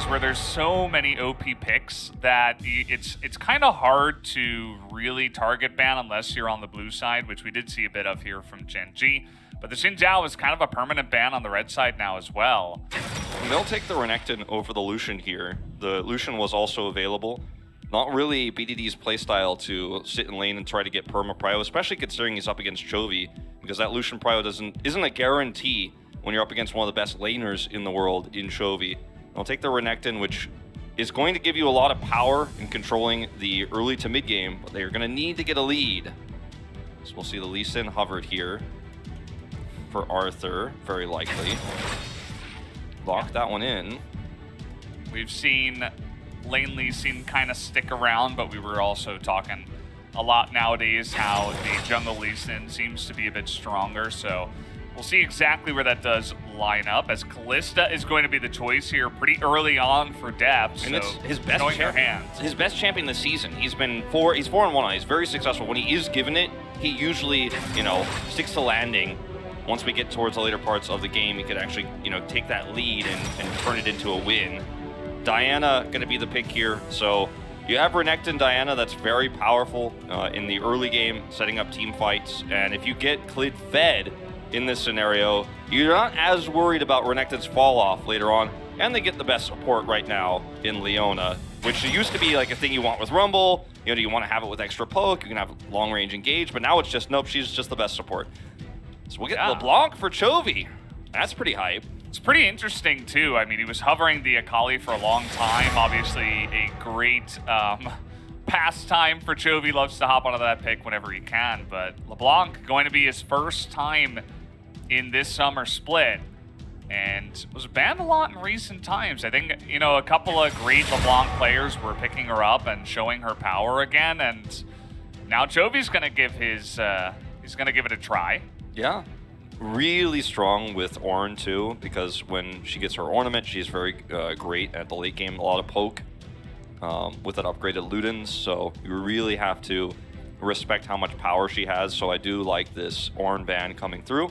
where there's so many OP picks that it's kind of hard to really target ban unless you're on the blue side, which we did see a bit of here from Gen.G. But the Xin Zhao is kind of a permanent ban on the red side now as well. And they'll take the Renekton over the Lucian here. The Lucian was also available. Not really BDD's playstyle to sit in lane and try to get perma prio, especially considering he's up against Chovy, because that Lucian prio isn't a guarantee when you're up against one of the best laners in the world in Chovy. They'll take the Renekton, which is going to give you a lot of power in controlling the early to mid game, but they're going to need to get a lead. So we'll see the Lee Sin hovered here for Arthur, very likely. Lock that one in. We've seen lane Lee Sin kind of stick around, but we were also talking a lot nowadays how the jungle Lee Sin seems to be a bit stronger, so we'll see exactly where that does line up, as Kalista is going to be the choice here pretty early on for Depth. And so it's his best his best champion this season. He's 4-1. He's very successful. When he is given it, he usually, sticks to landing. Once we get towards the later parts of the game, he could actually, take that lead and turn it into a win. Diana going to be the pick here. So you have Renekton Diana, that's very powerful in the early game, setting up team fights. And if you get Clid fed in this scenario, you're not as worried about Renekton's fall off later on. And they get the best support right now in Leona, which used to be like a thing you want with Rumble. Do you want to have it with extra poke? You can have long range engage, but now it's just, nope, she's just the best support. So we'll get LeBlanc for Chovy. That's pretty hype. It's pretty interesting, too. I mean, he was hovering the Akali for a long time. Obviously, a great pastime for Chovy. Loves to hop onto that pick whenever he can. But LeBlanc going to be his first time in this summer split. And was banned a lot in recent times. I think, a couple of great LeBlanc players were picking her up and showing her power again. And now Chovy's going to give he's going to give it a try. Yeah, really strong with Ornn too, because when she gets her ornament, she's very great at the late game. A lot of poke with that upgraded Ludens, so you really have to respect how much power she has. So I do like this Ornn ban coming through.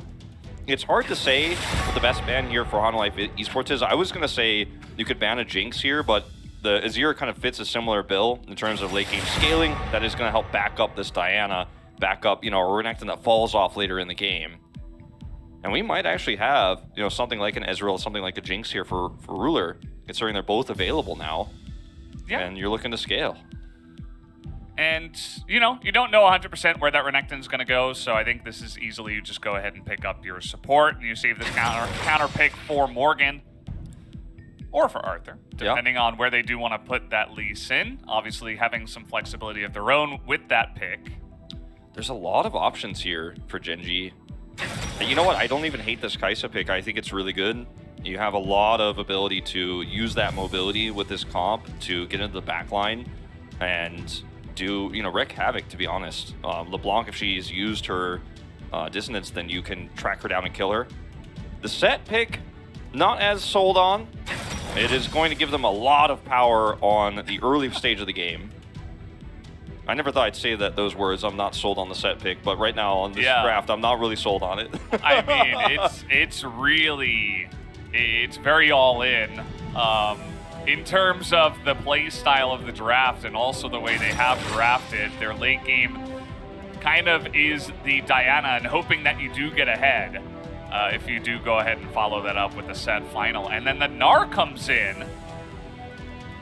It's hard to say what the best ban here for Hanwha Esports is. I was going to say you could ban a Jinx here, but the Azir kind of fits a similar bill in terms of late game scaling. That is going to help back up this Diana, back up, a Renekton that falls off later in the game. And we might actually have, something like an Ezreal, something like a Jinx here for Ruler, considering they're both available now. Yeah. And you're looking to scale. And, you don't know 100% where that Renekton's going to go, so I think this is easily you just go ahead and pick up your support, and you save this counter pick for Morgan or for Arthur, depending on where they do want to put that Lee Sin. Obviously, having some flexibility of their own with that pick. There's a lot of options here for Gen.G. You know what? I don't even hate this Kai'Sa pick. I think it's really good. You have a lot of ability to use that mobility with this comp to get into the backline and do, wreak havoc, to be honest. LeBlanc, if she's used her dissonance, then you can track her down and kill her. The set pick, not as sold on. It is going to give them a lot of power on the early stage of the game. I never thought I'd say those words. I'm not sold on the set pick, but right now on this draft, I'm not really sold on it. I mean, it's very all in terms of the play style of the draft and also the way they have drafted. Their late game kind of is the Diana and hoping that you do get ahead if you do go ahead and follow that up with the set final. And then the Gnar comes in,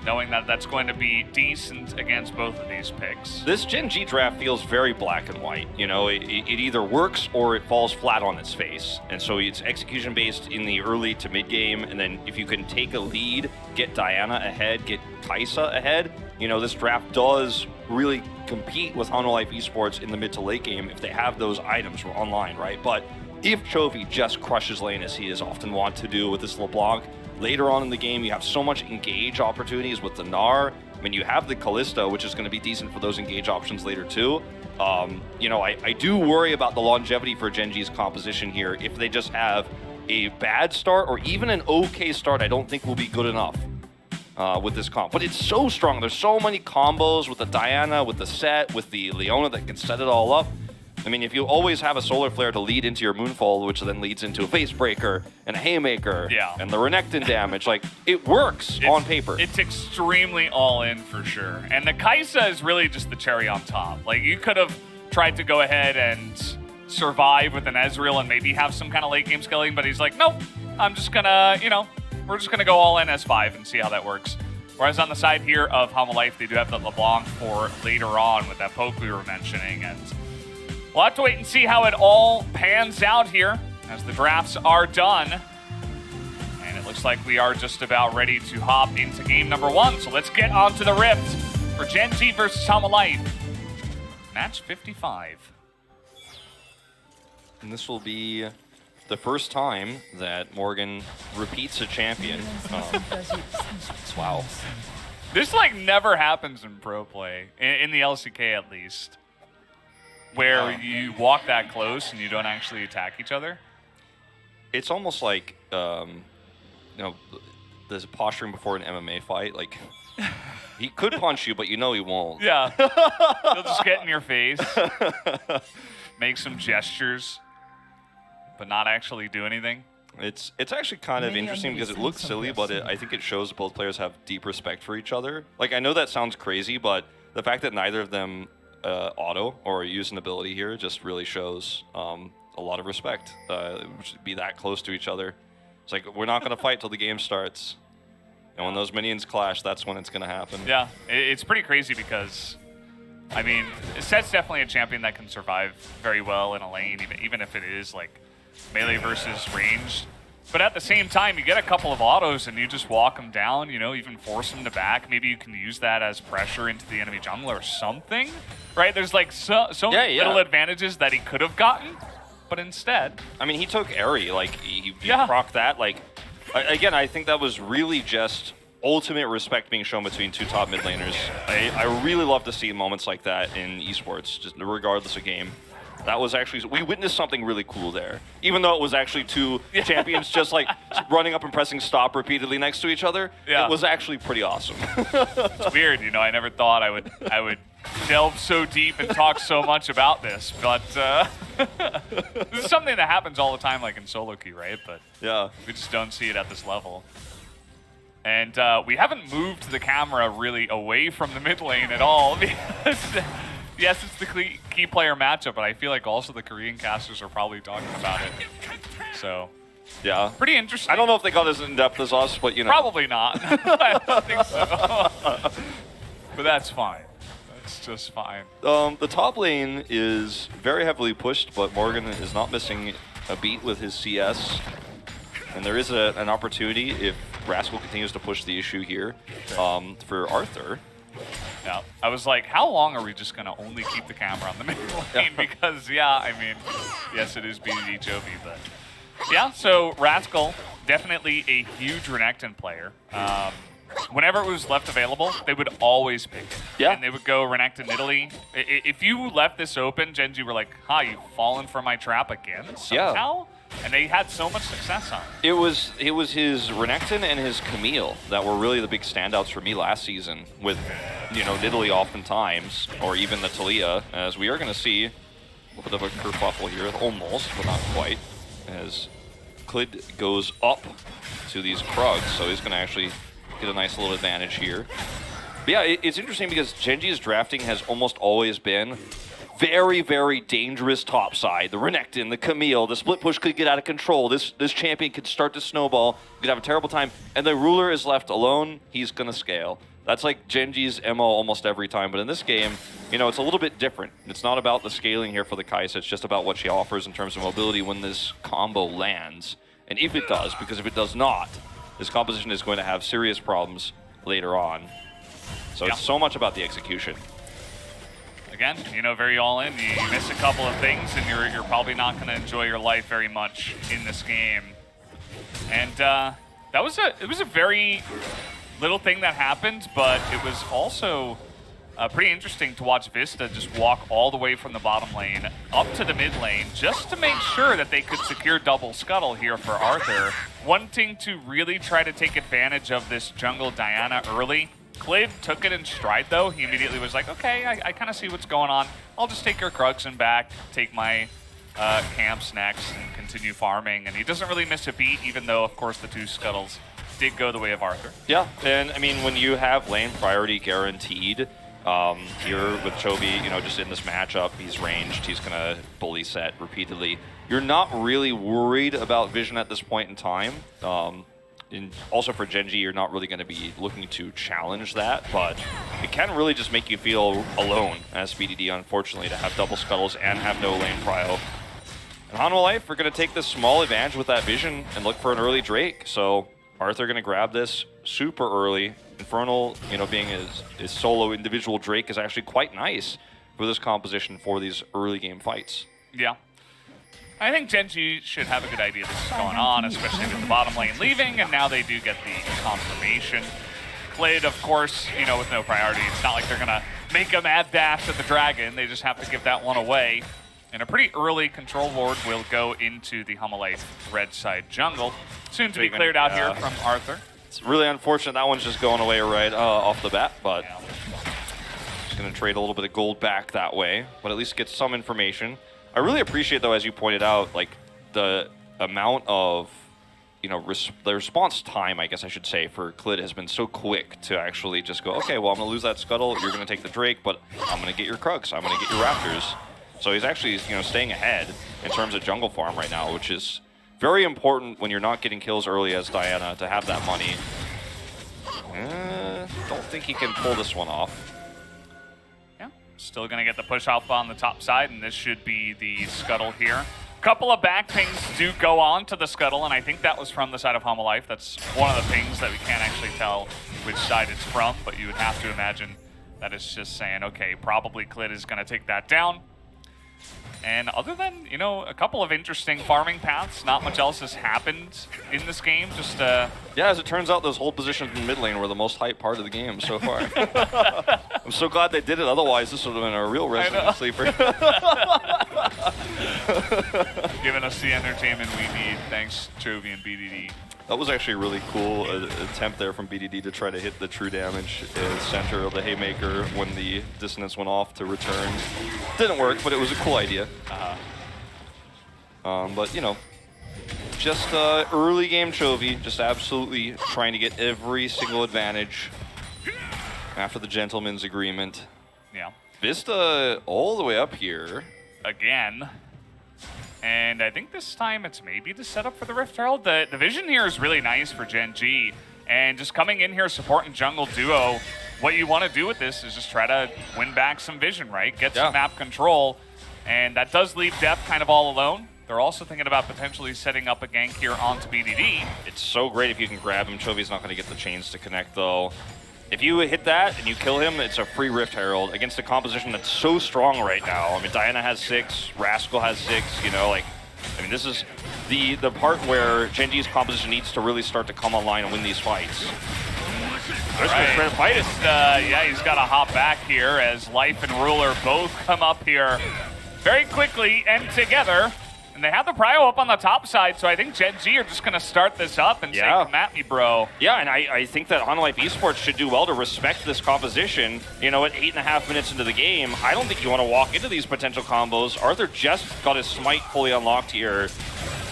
knowing that that's going to be decent against both of these picks. This Gen.G draft feels very black and white. It either works or it falls flat on its face. And so it's execution based in the early to mid game. And then if you can take a lead, get Diana ahead, get Kai'Sa ahead, this draft does really compete with Hanwha Esports in the mid to late game if they have those items online, right? But if Chovy just crushes lane as he is often wont to do with this LeBlanc, later on in the game, you have so much engage opportunities with the Gnar. I mean, you have the Kalista, which is going to be decent for those engage options later too. I do worry about the longevity for Gen.G's composition here. If they just have a bad start or even an okay start, I don't think will be good enough with this comp. But it's so strong. There's so many combos with the Diana, with the set, with the Leona that can set it all up. I mean, if you always have a solar flare to lead into your Moonfall, which then leads into a face breaker and a haymaker and the Renekton damage, like, it works on paper. It's extremely all in for sure. And the Kai'Sa is really just the cherry on top. Like, you could have tried to go ahead and survive with an Ezreal and maybe have some kind of late game skilling, but he's like, nope, I'm just gonna, you know, we're just gonna go all in S5 and see how that works. Whereas on the side here of Hanwha, they do have the LeBlanc for later on with that poke we were mentioning, and we'll have to wait and see how it all pans out here as the drafts are done. And it looks like we are just about ready to hop into game number 1. So let's get on to the Rift for Gen.G versus Hanwha. Match 55. And this will be the first time that Morgan repeats a champion. Wow. This like never happens in pro play, in the LCK at least, where you walk that close and you don't actually attack each other. It's almost like, you know, there's posturing before an MMA fight. Like, he could punch you, but you know he won't. Yeah. He'll just get in your face, make some gestures, but not actually do anything. It's actually kind of interesting because it looks silly, but I think it shows both players have deep respect for each other. Like, I know that sounds crazy, but the fact that neither of them auto or use an ability here just really shows a lot of respect. Be that close to each other. It's like, we're not going to fight till the game starts. And when those minions clash, that's when it's going to happen. Yeah, it's pretty crazy because, I mean, Set's definitely a champion that can survive very well in a lane, even if it is like melee versus ranged. But at the same time, you get a couple of autos and you just walk them down, you know, even force them to back. Maybe you can use that as pressure into the enemy jungle or something, right? There's like so little advantages that he could have gotten, but instead. I mean, he took Airy, like, he procced that. Like, again, I think that was really just ultimate respect being shown between two top mid laners. I really love to see moments like that in esports, just regardless of game. That was actually, we witnessed something really cool there. Even though it was actually two champions just like running up and pressing stop repeatedly next to each other, it was actually pretty awesome. It's weird, you know, I never thought I would delve so deep and talk so much about this, but this is something that happens all the time, like in solo queue, right? But we just don't see it at this level. And we haven't moved the camera really away from the mid lane at all because yes, it's the key player matchup, but I feel like also the Korean casters are probably talking about it. So, yeah. Pretty interesting. I don't know if they got as in-depth as us, but, you know. Probably not. I don't think so. But that's fine. That's just fine. The top lane is very heavily pushed, but Morgan is not missing a beat with his CS. And there is an opportunity if Rascal continues to push the issue here for Arthur. Yeah, I was like, how long are we just going to only keep the camera on the mid lane? Because, I mean, yes, it is BDD Jovi, but yeah, so Rascal, definitely a huge Renekton player. Whenever it was left available, they would always pick it. Yeah. And they would go Renekton Italy. If you left this open, Gen.G were like, you've fallen for my trap again somehow? And they had so much success on it. It was his Renekton and his Camille that were really the big standouts for me last season with, you know, Nidalee oftentimes, or even the Talia, as we are going to see a bit of a kerfuffle here, almost, but not quite, as Clid goes up to these Krugs, so he's going to actually get a nice little advantage here. But yeah, it's interesting because Gen.G's drafting has almost always been very, very dangerous top side. The Renekton, the Camille, the split push could get out of control. This champion could start to snowball. You could have a terrible time. And the ruler is left alone. He's going to scale. That's like Gen.G's MO almost every time. But in this game, you know, it's a little bit different. It's not about the scaling here for the Kai'Sa. It's just about what she offers in terms of mobility when this combo lands. And if it does, because if it does not, this composition is going to have serious problems later on. So it's so much about the execution. Again, you know, very all in. You miss a couple of things, and you're probably not going to enjoy your life very much in this game. And it was a very little thing that happened, but it was also pretty interesting to watch Vista just walk all the way from the bottom lane up to the mid lane just to make sure that they could secure double scuttle here for Arthur, wanting to really try to take advantage of this jungle Diana early. Clid took it in stride, though. He immediately was like, okay, I kind of see what's going on. I'll just take your Kruxin back, take my camps next, and continue farming. And he doesn't really miss a beat, even though, of course, the 2 scuttles did go the way of Arthur. Yeah, and I mean, when you have lane priority guaranteed, here with Chovy, you know, just in this matchup, he's ranged, he's gonna bully set repeatedly. You're not really worried about vision at this point in time. And also for Gen.G, you're not really going to be looking to challenge that, but it can really just make you feel alone as BDD, unfortunately, to have double scuttles and have no lane prio. And Hanwha Life are going to take this small advantage with that vision and look for an early Drake. So Arthur going to grab this super early. Infernal, you know, being his solo individual Drake is actually quite nice for this composition for these early game fights. Yeah. I think Gen.G should have a good idea of what's going on, especially with the bottom lane leaving, and now they do get the confirmation. Clid, of course, you know, with no priority, it's not like they're going to make a mad dash at the dragon. They just have to give that one away. And a pretty early control ward will go into the Hanwha Life red side jungle. Soon to be cleared out here from Arthur. It's really unfortunate that one's just going away right off the bat, but just going to trade a little bit of gold back that way, but at least get some information. I really appreciate, though, as you pointed out, like the amount of, you know, the response time, I guess I should say, for Clid has been so quick to actually just go, okay, well, I'm going to lose that scuttle, you're going to take the Drake, but I'm going to get your Krux, I'm going to get your Raptors. So he's actually, you know, staying ahead in terms of jungle farm right now, which is very important when you're not getting kills early as Diana to have that money. Don't think he can pull this one off. Still going to get the push up on the top side, and this should be the scuttle here. A couple of back pings do go on to the scuttle, and I think that was from the side of Hanwha Life. That's one of the pings that we can't actually tell which side it's from, but you would have to imagine that it's just saying, okay, probably Clid is going to take that down. And other than, you know, a couple of interesting farming paths, not much else has happened in this game. Just yeah, as it turns out, those hold positions in mid lane were the most hyped part of the game so far. I'm so glad they did it. Otherwise, this would have been a real resident sleeper. Giving us the entertainment we need. Thanks, Chovy and BDD. That was actually a really cool attempt there from BDD to try to hit the true damage center of the Haymaker when the dissonance went off to return. Didn't work, but it was a cool idea. But, you know, just early game Chovy, just absolutely trying to get every single advantage after the gentleman's agreement. Yeah. Vista all the way up here. Again. And I think this time it's maybe the setup for the Rift Herald. The vision here is really nice for Gen.G. And just coming in here, supporting jungle duo, what you want to do with this is just try to win back some vision, right? Get some map control. And that does leave Def kind of all alone. They're also thinking about potentially setting up a gank here onto BDD. It's so great if you can grab him. Chovy's not going to get the chains to connect, though. If you hit that and you kill him, it's a free Rift Herald against a composition that's so strong right now. I mean, Diana has 6, Rascal has 6, you know, like, I mean, this is the part where Gen.G's composition needs to really start to come online and win these fights. Right. Yeah, he's got to hop back here as Life and Ruler both come up here very quickly and together. And they have the prio up on the top side, so I think Gen.G are just going to start this up and say, come at me, bro. Yeah, and I think that LoL Esports should do well to respect this composition. You know, at 8.5 minutes into the game, I don't think you want to walk into these potential combos. Arthur just got his smite fully unlocked here.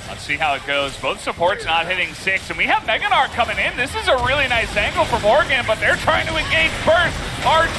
Let's see how it goes. Both supports not hitting 6, and we have Meganar coming in. This is a really nice angle for Morgan, but they're trying to engage first.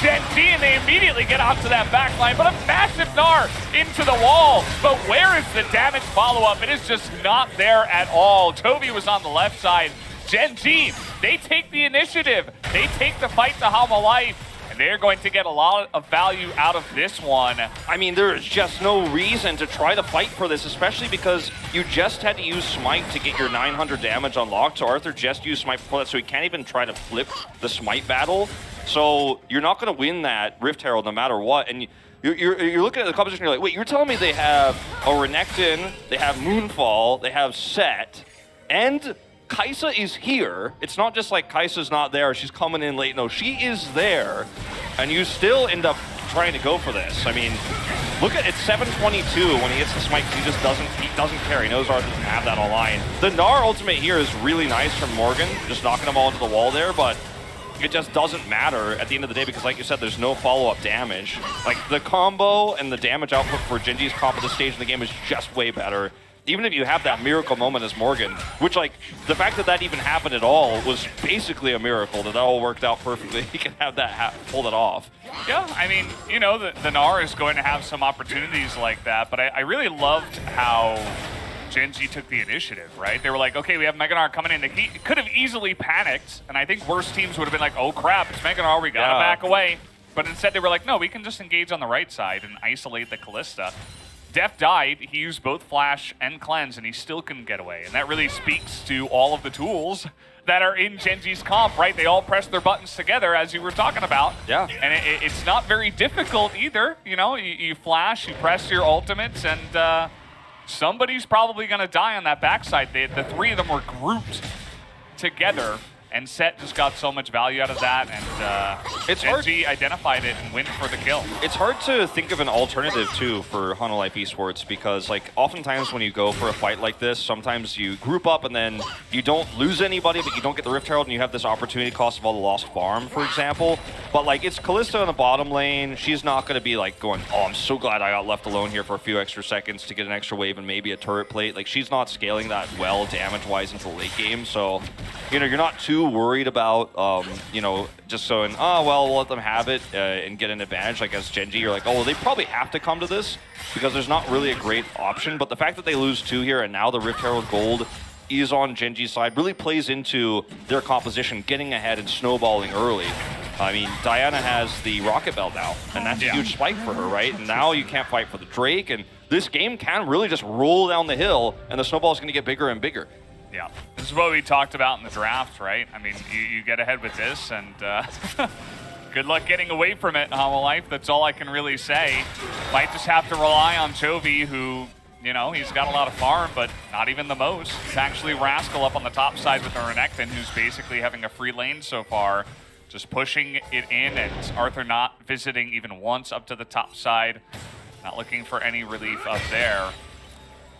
Gen.G, and they immediately get onto that back line, but a massive Gnar into the wall. But where is the damage follow-up? It is just not there at all. Chovy was on the left side. Gen.G, they take the initiative. They take the fight to Hanwha Life. They're going to get a lot of value out of this one. I mean, there is just no reason to try to fight for this, especially because you just had to use Smite to get your 900 damage unlocked. So Arthur just used Smite before that, so he can't even try to flip the Smite battle. So you're not going to win that Rift Herald no matter what. And you're looking at the composition, you're like, wait, you're telling me they have a Renekton, they have Moonfall, they have Set, and Kai'Sa is here. It's not just like Kai'Sa's not there, she's coming in late. No, she is there, and you still end up trying to go for this. I mean, look at it's 722 when he hits the smite. He doesn't care. He knows Arthur doesn't have that online. The Gnar ultimate here is really nice from Morgan, just knocking them all into the wall there, but it just doesn't matter at the end of the day because, like you said, there's no follow-up damage. Like, the combo and the damage output for Gen.G's comp at this stage in the game is just way better. Even if you have that miracle moment as Morgan, which, like, the fact that that even happened at all was basically a miracle, that all worked out perfectly. He can have that pull it off. Yeah, I mean, you know, the Gnar is going to have some opportunities like that, but I really loved how Gen.G took the initiative, right? They were like, okay, we have Mega Gnar coming in. They could have easily panicked, and I think worse teams would have been like, oh crap, it's Mega Gnar, we gotta back away. But instead they were like, no, we can just engage on the right side and isolate the Kalista. Def died, he used both Flash and Cleanse, and he still couldn't get away. And that really speaks to all of the tools that are in Gen.G's comp, right? They all press their buttons together, as you were talking about. Yeah. And it's not very difficult either. You know, you flash, you press your ultimates, and somebody's probably going to die on that backside. The three of them were grouped together, and Set just got so much value out of that, and Gen.G identified it and went for the kill. It's hard to think of an alternative, too, for Hanwha Esports because, like, oftentimes when you go for a fight like this, sometimes you group up and then you don't lose anybody, but you don't get the Rift Herald and you have this opportunity cost of all the lost farm, for example. But, like, it's Kalista in the bottom lane. She's not going to be, like, going, oh, I'm so glad I got left alone here for a few extra seconds to get an extra wave and maybe a turret plate. Like, she's not scaling that well damage-wise into the late game, so, you know, you're not too worried about, you know, just going, oh, well, we'll let them have it and get an advantage. Like, as Gen.G, you're like, oh, well, they probably have to come to this because there's not really a great option. But the fact that they lose 2 here and now the Rift Herald Gold is on Gen.G's side really plays into their composition, getting ahead and snowballing early. I mean, Diana has the Rocket Belt now, and that's a huge spike for her, right? And now you can't fight for the Drake, and this game can really just roll down the hill, and the snowball is going to get bigger and bigger. Yeah, this is what we talked about in the draft, right? I mean, you get ahead with this, and good luck getting away from it in Hanwha Life. That's all I can really say. Might just have to rely on Chovy, who, you know, he's got a lot of farm, but not even the most. It's actually Rascal up on the top side with the Renekton, who's basically having a free lane so far, just pushing it in, and Arthur not visiting even once up to the top side, not looking for any relief up there.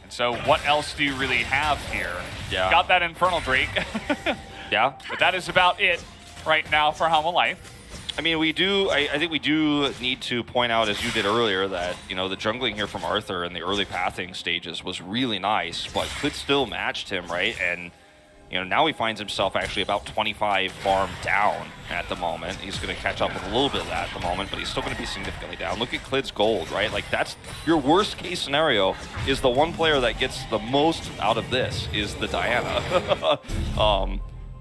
And so what else do you really have here? Yeah. Got that Infernal Drake. Yeah. But that is about it right now for Hanwha Life. I mean, I think we do need to point out, as you did earlier, that, you know, the jungling here from Arthur in the early pathing stages was really nice, but could still matched him, right? And, you know, now he finds himself actually about 25 farm down at the moment. He's going to catch up with a little bit of that at the moment, but he's still going to be significantly down. Look at Klid's gold, right? Like, that's your worst case scenario is the one player that gets the most out of this is the Diana.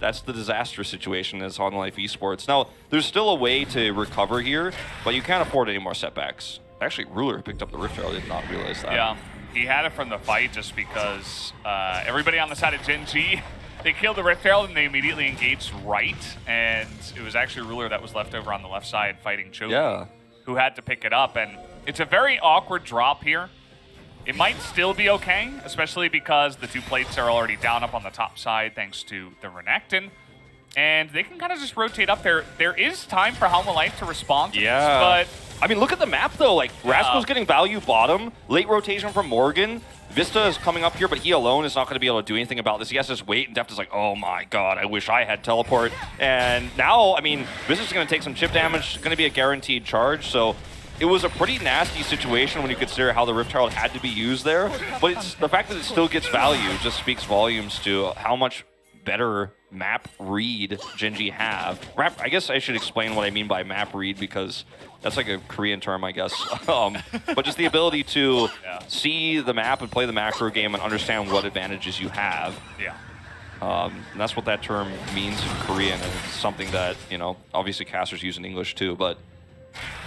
That's the disastrous situation as Hanwha Life Esports. Now, there's still a way to recover here, but you can't afford any more setbacks. Actually, Ruler picked up the Rift Herald. I did not realize that. Yeah, he had it from the fight just because everybody on the side of Gen.G, they killed the Rift Herald and they immediately engaged right, and it was actually Ruler that was left over on the left side fighting Chovy, who had to pick it up. And it's a very awkward drop here. It might still be okay, especially because the 2 plates are already down up on the top side thanks to the Renekton. And they can kind of just rotate up there. There is time for Hanwha Life to respond to this, but... I mean, look at the map, though. Like, Rascal's getting value bottom. Late rotation from Morgan. Vista is coming up here, but he alone is not going to be able to do anything about this. He has to just wait, and Deft is like, oh my god, I wish I had teleport. And now, I mean, Vista's going to take some chip damage. It's going to be a guaranteed charge, so... It was a pretty nasty situation when you consider how the Rift Herald had to be used there, but it's the fact that it still gets value just speaks volumes to how much better map read Gen.G have. I guess I should explain what I mean by map read because that's like a Korean term, I guess. But just the ability to see the map and play the macro game and understand what advantages you have. Yeah. And that's what that term means in Korean, and it's something that, you know, obviously casters use in English too, but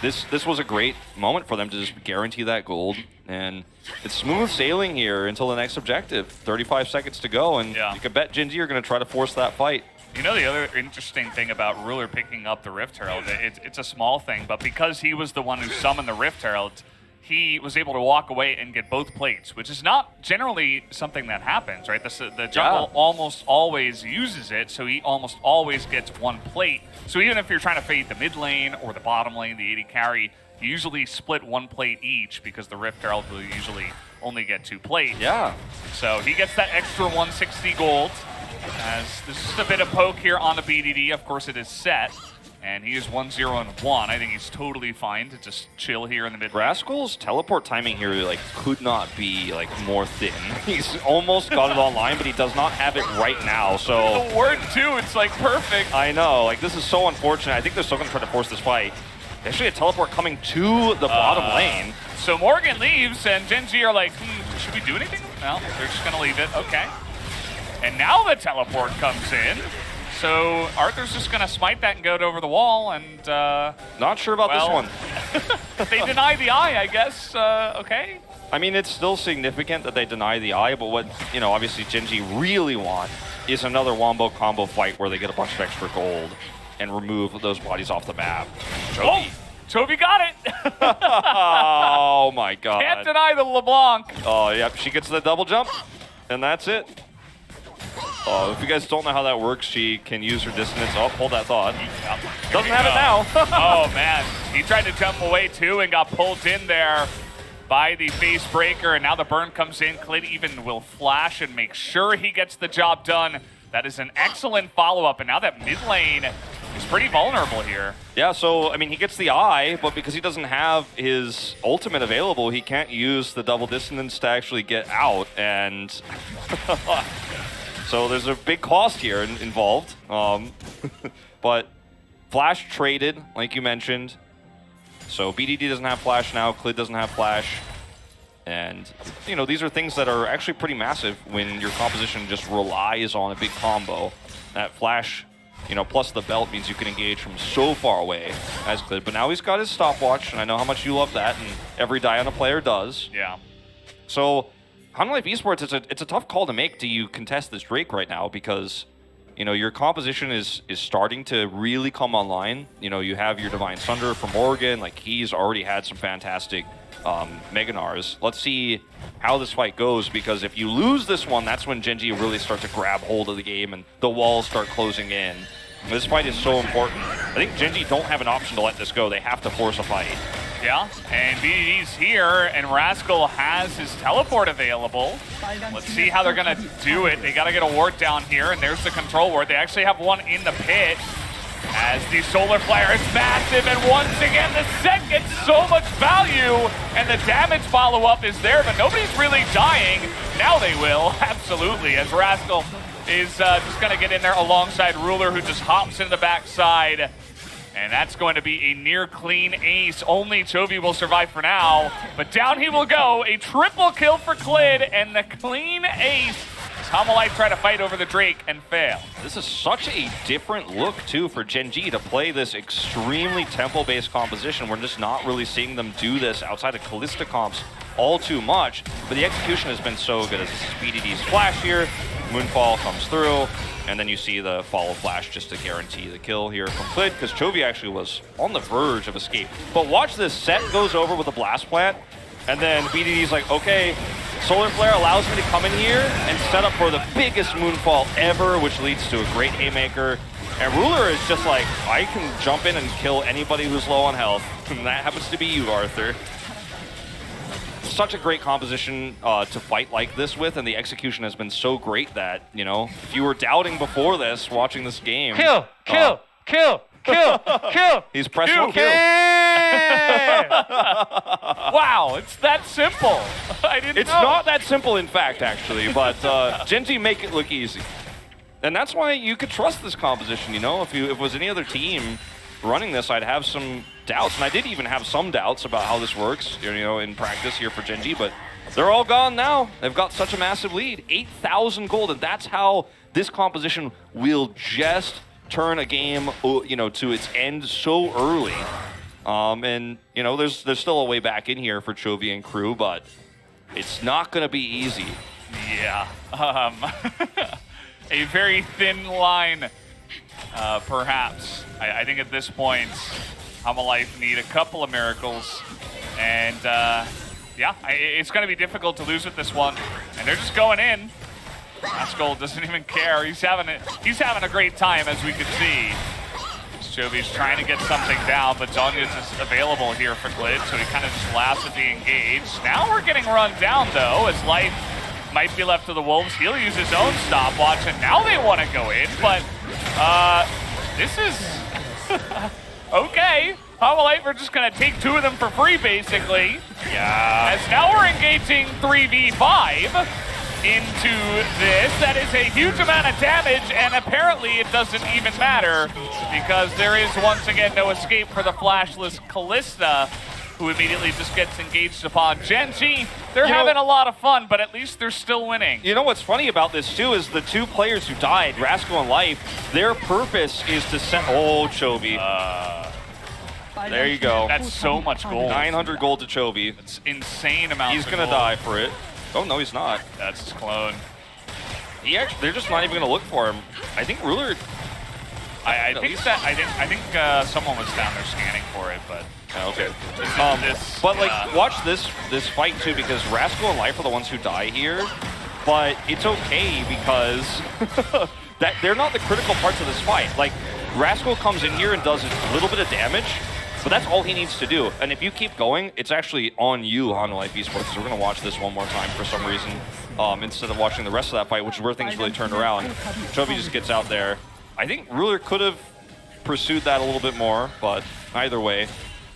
this was a great moment for them to just guarantee that gold, and it's smooth sailing here until the next objective. 35 seconds to go, and you can bet Gen.G are going to try to force that fight. You know, the other interesting thing about Ruler picking up the Rift Herald, it's a small thing, but because he was the one who summoned the Rift Herald, he was able to walk away and get both plates, which is not generally something that happens, right? The jungle almost always uses it, so he almost always gets 1 plate. So even if you're trying to fade the mid lane or the bottom lane, the AD carry, you usually split 1 plate each because the Rift Herald will usually only get 2 plates. Yeah. So he gets that extra 160 gold. As this is a bit of poke here on the BDD. Of course, it is set. And he is 1-0-1. I think he's totally fine to just chill here in the mid. Rascal's teleport timing here like could not be like more thin. He's almost got it online, but he does not have it right now. So the word too, it's like perfect. I know, like this is so unfortunate. I think they're still gonna try to force this fight. Actually, a teleport coming to the bottom lane. So Morgan leaves, and Gen.G are like, should we do anything? No, they're just gonna leave it. Okay. And now the teleport comes in. So Arthur's just going to smite that and go over the wall, and... Not sure about this one. They deny the eye, I guess. Okay. I mean, it's still significant that they deny the eye, but what, you know, obviously Gen.G really want is another wombo combo fight where they get a bunch of extra gold and remove those bodies off the map. Oh! Chovy got it! Oh my god. Can't deny the LeBlanc. Oh, yep, she gets the double jump, and that's it. Oh, if you guys don't know how that works, she can use her dissonance. Oh, hold that thought. Doesn't have it now. Oh, man. He tried to jump away, too, and got pulled in there by the face breaker. And now the burn comes in. Clid even will flash and make sure he gets the job done. That is an excellent follow-up. And now that mid lane is pretty vulnerable here. Yeah, so, I mean, he gets the eye, but because he doesn't have his ultimate available, he can't use the double dissonance to actually get out. And... So there's a big cost here involved, but Flash traded, like you mentioned. So BDD doesn't have Flash now, Clid doesn't have Flash. And, you know, these are things that are actually pretty massive when your composition just relies on a big combo. That Flash, you know, plus the belt means you can engage from so far away as Clid. But now he's got his stopwatch, and I know how much you love that, and every Diana player does. Yeah. So... HLE Esports, it's a tough call to make. Do you contest this Drake right now? Because, you know, your composition is starting to really come online. You know, you have your Divine Sunder from Morgan. Like, he's already had some fantastic Meganars. Let's see how this fight goes, because if you lose this one, that's when Gen.G really start to grab hold of the game and the walls start closing in. This fight is so important. I think Gen.G don't have an option to let this go. They have to force a fight. Yeah, and BDD's here, and Rascal has his teleport available. Let's see how they're going to do it. They got to get a ward down here, and there's the control ward. They actually have one in the pit, as the Solar Flare is massive, and once again, the set gets so much value, and the damage follow-up is there, but nobody's really dying. Now they will, absolutely, as Rascal is just going to get in there alongside Ruler, who just hops into the backside. And that's going to be a near clean ace. Only Chovy will survive for now. But down he will go. A triple kill for Clid and the clean ace. HLE try to fight over the Drake and fail. This is such a different look, too, for Gen.G to play this extremely tempo-based composition. We're just not really seeing them do this outside of Callista comps all too much. But the execution has been so good. As this is BDD's flash here. Moonfall comes through. And then you see the follow flash just to guarantee the kill here from Clid, because Chovy actually was on the verge of escape. But watch this, set goes over with a blast plant, and then BDD's like, okay, Solar Flare allows me to come in here and set up for the biggest Moonfall ever, which leads to a great haymaker. And Ruler is just like, I can jump in and kill anybody who's low on health. And that happens to be you, Arthur. Such a great composition to fight like this with, and the execution has been so great that, you know, if you were doubting before this, watching this game... Kill! He's pressing kill. Wow, it's that simple. I didn't know. It's not that simple, in fact, actually, but Gen.G make it look easy. And that's why you could trust this composition, you know? If it was any other team running this, I'd have some doubts, and I did even have some doubts about how this works, you know, in practice here for Gen.G, but they're all gone now. They've got such a massive lead, 8,000 gold, and that's how this composition will just turn a game, you know, to its end so early. And, you know, there's still a way back in here for Chovy and crew, but it's not going to be easy. Yeah. A very thin line, perhaps. I think at this point, HLE need a couple of miracles. And, yeah, it's going to be difficult to lose with this one. And they're just going in. Rascal doesn't even care. He's having a great time, as we could see. Chovy's trying to get something down, but Zonya's is available here for Clid, so he kind of just laughs at the engage. Now we're getting run down, though, as Life might be left to the Wolves. He'll use his own stopwatch, and now they want to go in, but this is okay. Hanwha, we're just going to take 2 of them for free, basically. Yeah. As now we're engaging 3v5 into this. That is a huge amount of damage, and apparently it doesn't even matter because there is once again no escape for the flashless Kalista, who immediately just gets engaged upon. Gen.G, they're having a lot of fun, but at least they're still winning. You know what's funny about this too is the 2 players who died, Rascal and Life, their purpose is to send... Oh, Chovy. There you go. That's so much gold. 900 gold to Chovy. It's insane amount. He's going to die for it. Oh, no, he's not. That's his clone. They're just not even going to look for him. I think Ruler... I think someone was down there scanning for it, but... Okay. But watch this fight too, because Rascal and Life are the ones who die here, but it's okay because that they're not the critical parts of this fight. Like, Rascal comes in here and does a little bit of damage, but that's all he needs to do. And if you keep going, it's actually on you, Hanwha Esports. So we're gonna watch this one more time for some reason, instead of watching the rest of that fight, which is where things really turned around. Chovy just gets out there. I think Ruler could have pursued that a little bit more, but either way.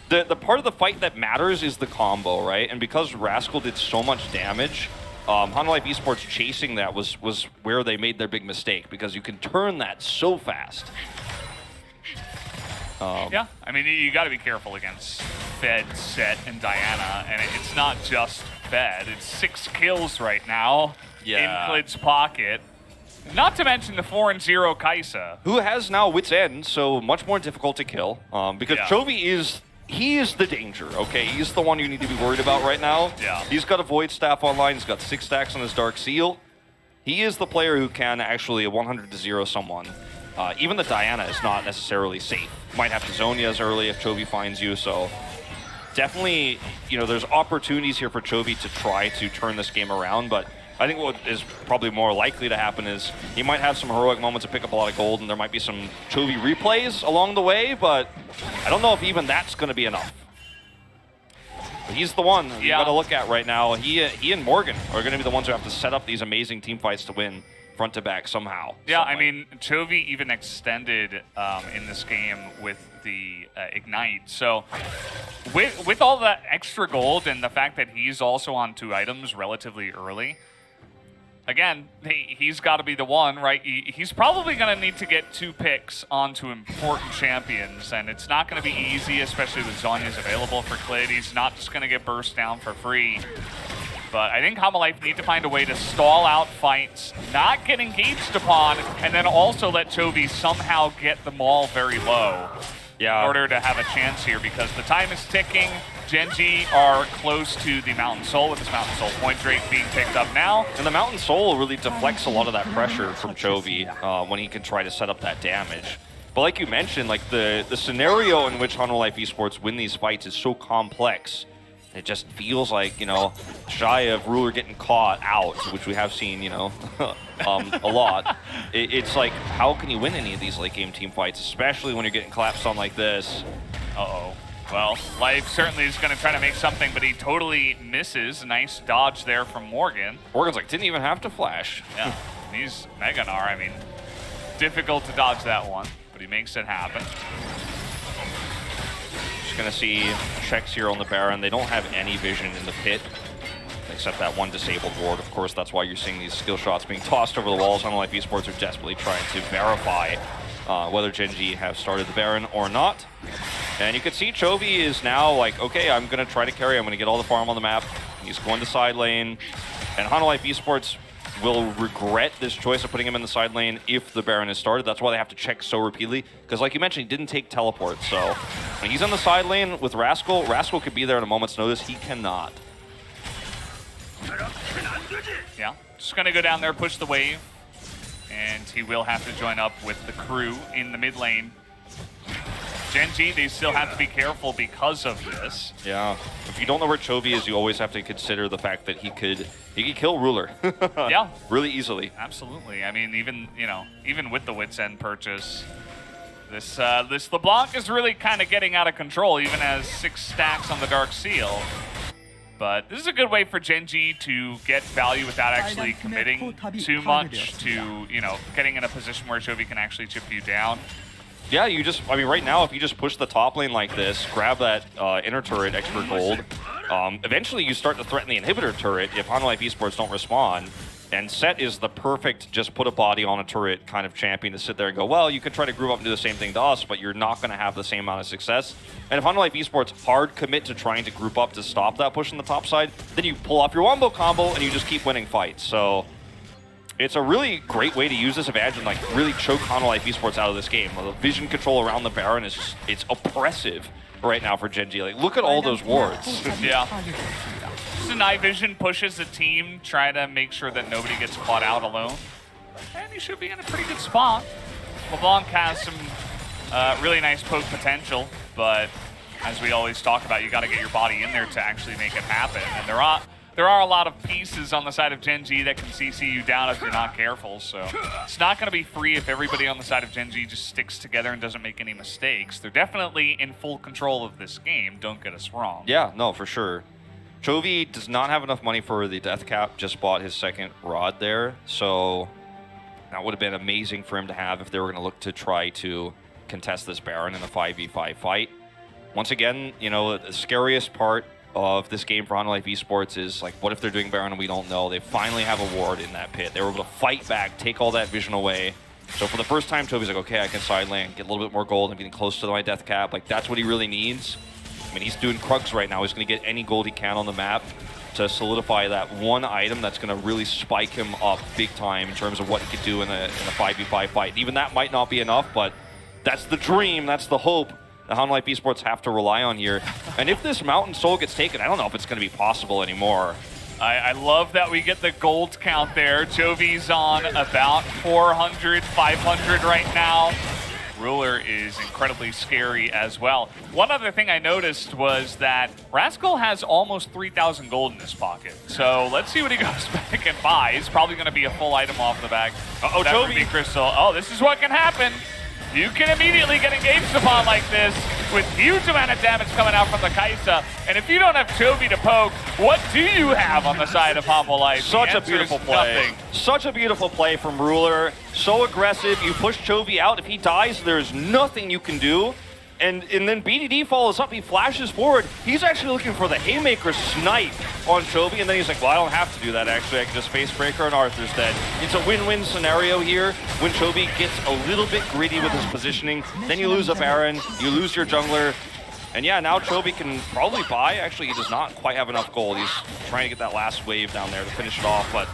The part of the fight that matters is the combo, right? And because Rascal did so much damage, Hanwha Esports chasing that was where they made their big mistake, because you can turn that so fast. Yeah, I mean, you got to be careful against Fed, Set, and Diana, and it's not just Fed. It's 6 kills right now in Klid's pocket. Not to mention the 4-0 Kaisa, who has now Wit's End, so much more difficult to kill, because Chovy is... He is the danger, okay? He's the one you need to be worried about right now. Yeah. He's got a Void Staff online. He's got 6 stacks on his Dark Seal. He is the player who can actually 100-0 someone. Even the Diana is not necessarily safe. Might have to zone you as early if Chovy finds you, so... Definitely, you know, there's opportunities here for Chovy to try to turn this game around, but I think what is probably more likely to happen is he might have some heroic moments to pick up a lot of gold, and there might be some Chovy replays along the way, but I don't know if even that's going to be enough. But he's the one you got to look at right now. He and Morgan are going to be the ones who have to set up these amazing team fights to win front to back somehow. Yeah, I mean, Chovy even extended in this game with the Ignite. So with all that extra gold and the fact that he's also on 2 items relatively early, again, he's got to be the one, right? He's probably going to need to get 2 picks onto important champions, and it's not going to be easy, especially with Zhonya's available for Klid. He's not just going to get burst down for free. But I think Hanwha need to find a way to stall out fights, not get engaged upon, and then also let Chovy somehow get the maul very low in order to have a chance here, because the time is ticking. Gen.G are close to the Mountain Soul, with this Mountain Soul point Drake being picked up now. And the Mountain Soul really deflects a lot of that pressure from Chovy when he can try to set up that damage. But like you mentioned, like the scenario in which Hanwha Esports win these fights is so complex. It just feels like, you know, shy of Ruler getting caught out, which we have seen, you know, a lot. It's like, how can you win any of these late game team fights, especially when you're getting collapsed on like this? Uh-oh. Well, Life certainly is going to try to make something, but he totally misses. Nice dodge there from Morgan. Morgan's like, didn't even have to flash. Yeah, he's Meganar. I mean, difficult to dodge that one, but he makes it happen. Just going to see checks here on the Baron. They don't have any vision in the pit, except that one disabled ward. Of course, that's why you're seeing these skill shots being tossed over the walls. Hanwha Esports are desperately trying to verify whether Gen.G have started the Baron or not. And you can see Chovy is now like, okay, I'm going to try to carry. I'm going to get all the farm on the map. He's going to side lane. And Hanwha Esports will regret this choice of putting him in the side lane if the Baron is started. That's why they have to check so repeatedly. Because like you mentioned, he didn't take teleport. So when he's on the side lane with Rascal, Rascal could be there at a moment's notice. He cannot. Yeah, just going to go down there, push the wave. And he will have to join up with the crew in the mid lane. Gen.G, they still have to be careful because of this. Yeah, if you don't know where Chovy is, you always have to consider the fact that he could kill Ruler. Yeah, really easily. Absolutely. I mean, even with the Wit's End purchase, this LeBlanc is really kind of getting out of control. Even has 6 stacks on the Dark Seal. But this is a good way for Gen.G to get value without actually committing too much to, you know, getting in a position where Chovy can actually chip you down. Yeah, you just, I mean, right now, if you just push the top lane like this, grab that inner turret, expert gold, eventually you start to threaten the inhibitor turret if Hanwha Esports don't respond. And Set is the perfect just put a body on a turret kind of champion to sit there and go, well, you could try to group up and do the same thing to us, but you're not going to have the same amount of success. And if Hanwha Esports hard commit to trying to group up to stop that push on the top side, then you pull off your wombo combo and you just keep winning fights. So it's a really great way to use this advantage and like really choke Hanwha Esports out of this game. The vision control around the Baron is just, it's oppressive right now for Gen.G. Like, look at all those wards. Yeah. Just a night vision pushes the team, try to make sure that nobody gets caught out alone. And he should be in a pretty good spot. LeBlanc has some really nice poke potential, but as we always talk about, you got to get your body in there to actually make it happen. And there are a lot of pieces on the side of Gen.G that can CC you down if you're not careful, so it's not going to be free if everybody on the side of Gen.G just sticks together and doesn't make any mistakes. They're definitely in full control of this game, don't get us wrong. Yeah, no, for sure. Chovy does not have enough money for the death cap, just bought his second rod there, so that would have been amazing for him to have if they were going to look to try to contest this Baron in a 5v5 fight. Once again, you know, the scariest part of this game for Hanwha Esports is, like, what if they're doing Baron and we don't know? They finally have a ward in that pit. They were able to fight back, take all that vision away. So for the first time, Chovy's like, okay, I can side lane, get a little bit more gold, I'm getting close to my death cap. Like, that's what he really needs. I mean, he's doing Krugs right now. He's going to get any gold he can on the map to solidify that one item that's going to really spike him up big time in terms of what he could do in a 5v5 fight. Even that might not be enough, but that's the dream, that's the hope that Hanwha Esports have to rely on here. And if this Mountain Soul gets taken, I don't know if it's going to be possible anymore. I love that we get the gold count there. Chovy's on about 400, 500 right now. Ruler is incredibly scary as well. One other thing I noticed was that Rascal has almost 3,000 gold in his pocket. So let's see what he goes back and buys. Probably going to be a full item off the back. Uh-oh, Chovy. Crystal. Oh, this is what can happen. You can immediately get engaged upon like this with huge amount of damage coming out from the Kaisa. And if you don't have Chovy to poke, what do you have on the side of Humble Life? Such a beautiful play. Nothing. Such a beautiful play from Ruler. So aggressive. You push Chovy out. If he dies, there's nothing you can do. And then BDD follows up. He flashes forward. He's actually looking for the Haymaker snipe on Chovy. And then he's like, well, I don't have to do that, actually. I can just face breaker and Arthur's dead. It's a win-win scenario here when Chovy gets a little bit greedy with his positioning. Then you lose a Baron. You lose your jungler. And yeah, now Chovy can probably buy. Actually, he does not quite have enough gold. He's trying to get that last wave down there to finish it off. But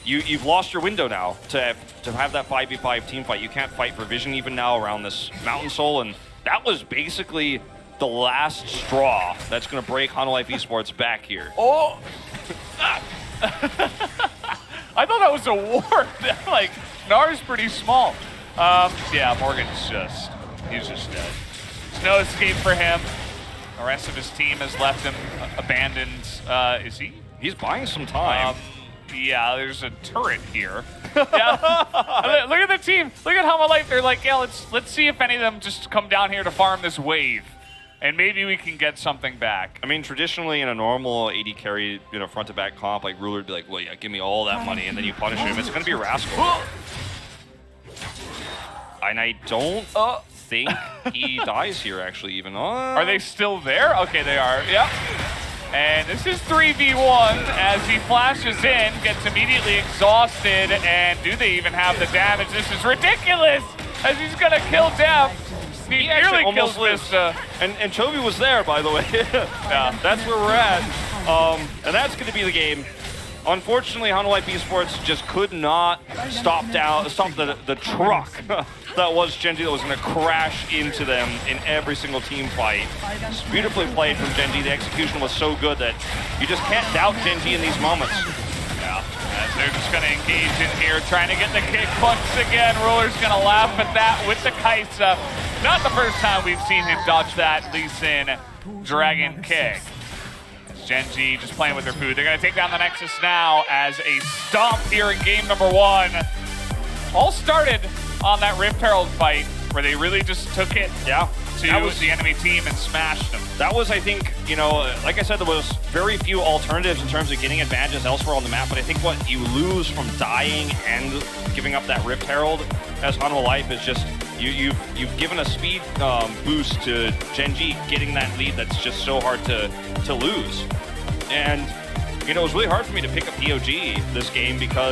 you've lost your window now to have that 5v5 team fight. You can't fight for vision even now around this Mountain Soul. And that was basically the last straw that's going to break Hanwha Esports back here. Oh! I thought that was a ward. Like, Nar's pretty small. Yeah, Morgan's he's just dead. There's no escape for him. The rest of his team has left him abandoned. Is he? He's buying some time. Yeah, there's a turret here. Yeah. Look at the team. Look at Hanwha Life. They're like, yeah, let's see if any of them just come down here to farm this wave. And maybe we can get something back. I mean, traditionally in a normal AD carry, you know, front to back comp, like Ruler would be like, well, yeah, give me all that money, and then you punish him. It's going to be a Rascal. And I don't think he dies here, actually, even. Are they still there? Okay, they are. Yep. And this is 3v1 as he flashes in, gets immediately exhausted, and do they even have the damage? This is ridiculous as he's going to kill Dev. He nearly kills Vista. And Chovy was there, by the way. Yeah, that's where we're at. And that's going to be the game. Unfortunately, Hanwha Esports just could not stop the truck that was Gen.G that was going to crash into them in every single team fight. It's beautifully played from Gen.G. The execution was so good that you just can't doubt Gen.G in these moments. Yeah, as they're just going to engage in here, trying to get the kick once again. Ruler's going to laugh at that with the Kaisa. Not the first time we've seen him dodge that Lee Sin Dragon kick. Gen.G just playing with their food. They're going to take down the Nexus now as a stomp here in game number 1. All started on that Rift Herald fight where they really just took it to the enemy team and smashed them. That was, I think, you know, like I said, there was very few alternatives in terms of getting advantages elsewhere on the map, but I think what you lose from dying and giving up that Rift Herald as Hanwha Life is just, you've given a speed boost to Gen.G, getting that lead that's just so hard to lose. And, you know, it was really hard for me to pick up POG this game because